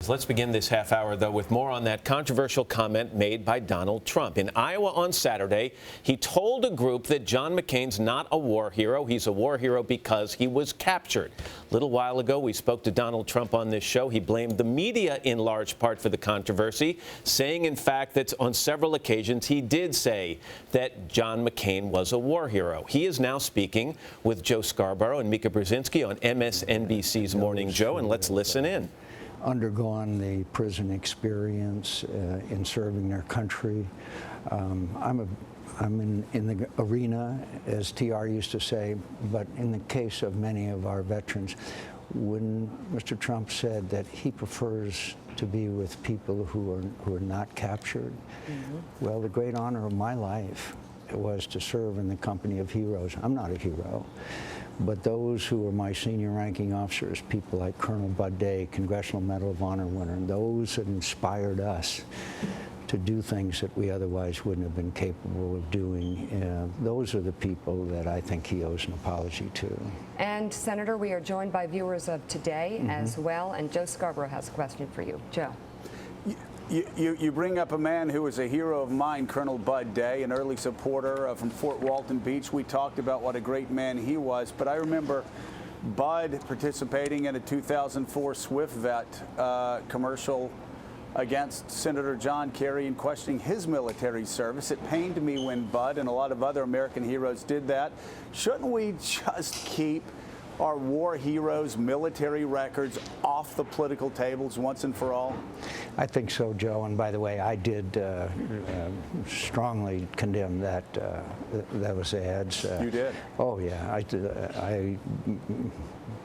Let's begin this half hour, though, with more on that controversial comment made by Donald Trump. In Iowa on Saturday, he told a group that John McCain's not a war hero. He's a war hero because he was captured. A little while ago, we spoke to Donald Trump on this show. He blamed the media in large part for the controversy, saying, in fact, that on several occasions he did say that John McCain was a war hero. He is now speaking with Joe Scarborough and Mika Brzezinski on MSNBC's Morning Joe, and let's listen in. Undergone the prison experience in serving their country. I'm in the arena, as TR used to say, but in the case of many of our veterans, when Mr. Trump said that he prefers to be with people who are not captured, well, the great honor of my life was to serve in the company of heroes. I'm not a hero. But those who were my senior ranking officers, people like Colonel Bud Day, Congressional Medal of Honor winner, and those that inspired us to do things that we otherwise wouldn't have been capable of doing, those are the people that I think he owes an apology to. And Senator, we are joined by viewers of Today as well, and Joe Scarborough has a question for you. Joe. You bring up a man who was a hero of mine, Colonel Bud Day, an early supporter from Fort Walton Beach. We talked about what a great man he was, but I remember Bud participating in a 2004 Swift Vet commercial against Senator John Kerry and questioning his military service. It pained me when Bud and a lot of other American heroes did that. Shouldn't we just keep our war heroes' military records off the political tables once and for all? I think so, Joe. And by the way, I did strongly condemn that those ads. You did? Oh, yeah.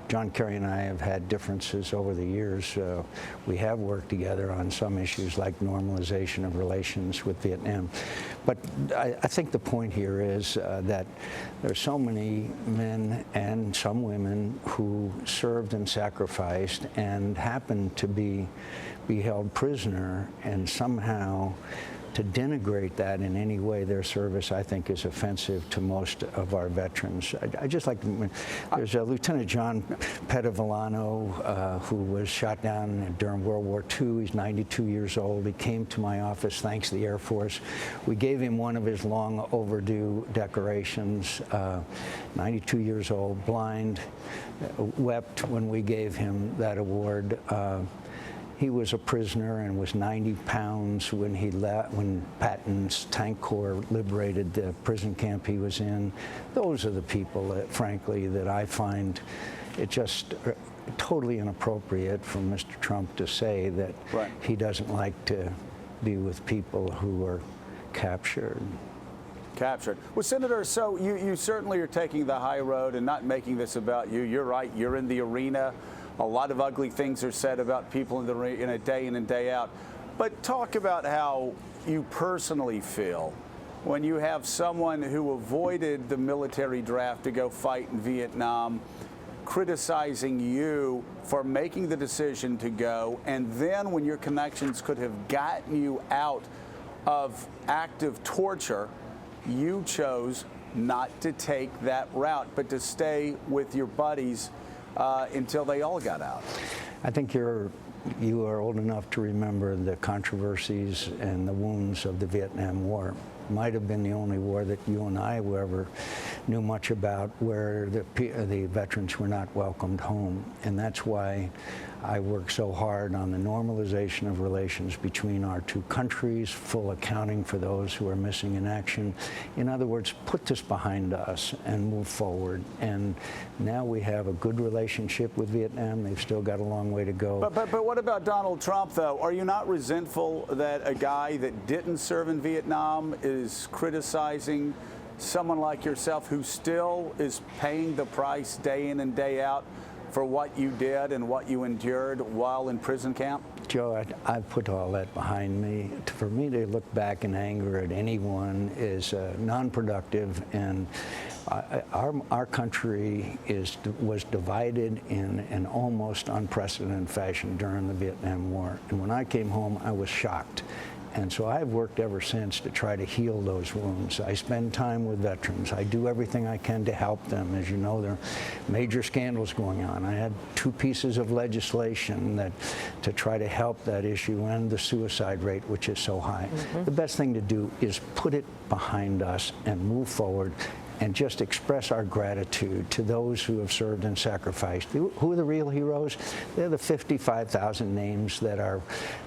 John Kerry and I have had differences over the years. We have worked together on some issues like normalization of relations with Vietnam. But I think the point here is that there are so many men and some women who served and sacrificed and happened to be held prisoner, and somehow to denigrate that in any way, their service, I think, is offensive to most of our veterans. I just like, there's a Lieutenant John Pettivillano who was shot down during World War II. He's 92 years old. He came to my office thanks to the Air Force. We gave him one of his long overdue decorations. 92 years old, blind, wept when we gave him that award. He was a prisoner and was 90 pounds when he left, when Patton's Tank Corps liberated the prison camp he was in. Those are the people that, frankly, that I find it just totally inappropriate for Mr. Trump to say that he doesn't like to be with people who are captured. Well, Senator, so you certainly are taking the high road and not making this about you. You're right. You're in the arena. A lot of ugly things are said about people in the arena day in and day out. But talk about how you personally feel when you have someone who avoided the military draft to go fight in Vietnam, criticizing you for making the decision to go, and then when your connections could have gotten you out of active torture, you chose not to take that route, but to stay with your buddies until they all got out. I think you are old enough to remember the controversies and the wounds of the Vietnam War. Might have been the only war that you and I ever knew much about where the veterans were not welcomed home. And that's why I work so hard on the normalization of relations between our two countries, full accounting for those who are missing in action. In other words, put this behind us and move forward. And now we have a good relationship with Vietnam. They've still got a long way to go. But what about Donald Trump, though? Are you not resentful that a guy that didn't serve in Vietnam is criticizing someone like yourself who still is paying the price day in and day out for what you did and what you endured while in prison camp? Joe, I've put all that behind me. For me to look back in anger at anyone is non-productive, and our country was divided in an almost unprecedented fashion during the Vietnam War. And when I came home, I was shocked And so I've worked ever since to try to heal those wounds. I spend time with veterans. I do everything I can to help them. As you know, there are major scandals going on. I had 2 pieces of legislation that to try to help that issue and the suicide rate, which is so high. The best thing to do is put it behind us and move forward and just express our gratitude to those who have served and sacrificed. Who are the real heroes? They're the 55,000 names that are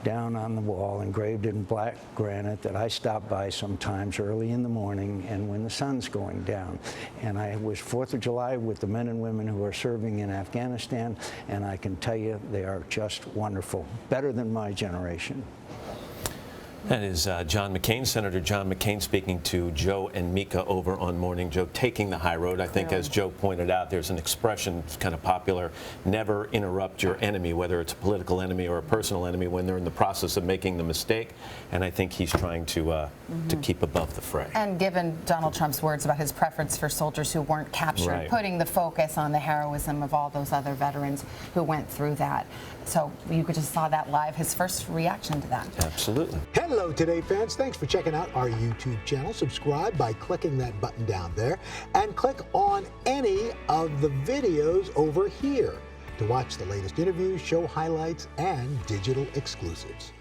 down on the wall, engraved in black granite, that I stop by sometimes early in the morning and when the sun's going down. And I was 4th of July with the men and women who are serving in Afghanistan, and I can tell you they are just wonderful, better than my generation. That is John McCain, Senator John McCain, speaking to Joe and Mika over on Morning Joe, taking the high road. I think, as Joe pointed out, there's an expression that's kind of popular: never interrupt your enemy, whether it's a political enemy or a personal enemy, when they're in the process of making the mistake. And I think he's trying to keep above the fray. And given Donald Trump's words about his preference for soldiers who weren't captured, putting the focus on the heroism of all those other veterans who went through that. So you just saw that live, his first reaction to that. Absolutely. Hello, Today fans. Thanks for checking out our YouTube channel. Subscribe by clicking that button down there and click on any of the videos over here to watch the latest interviews, show highlights, and digital exclusives.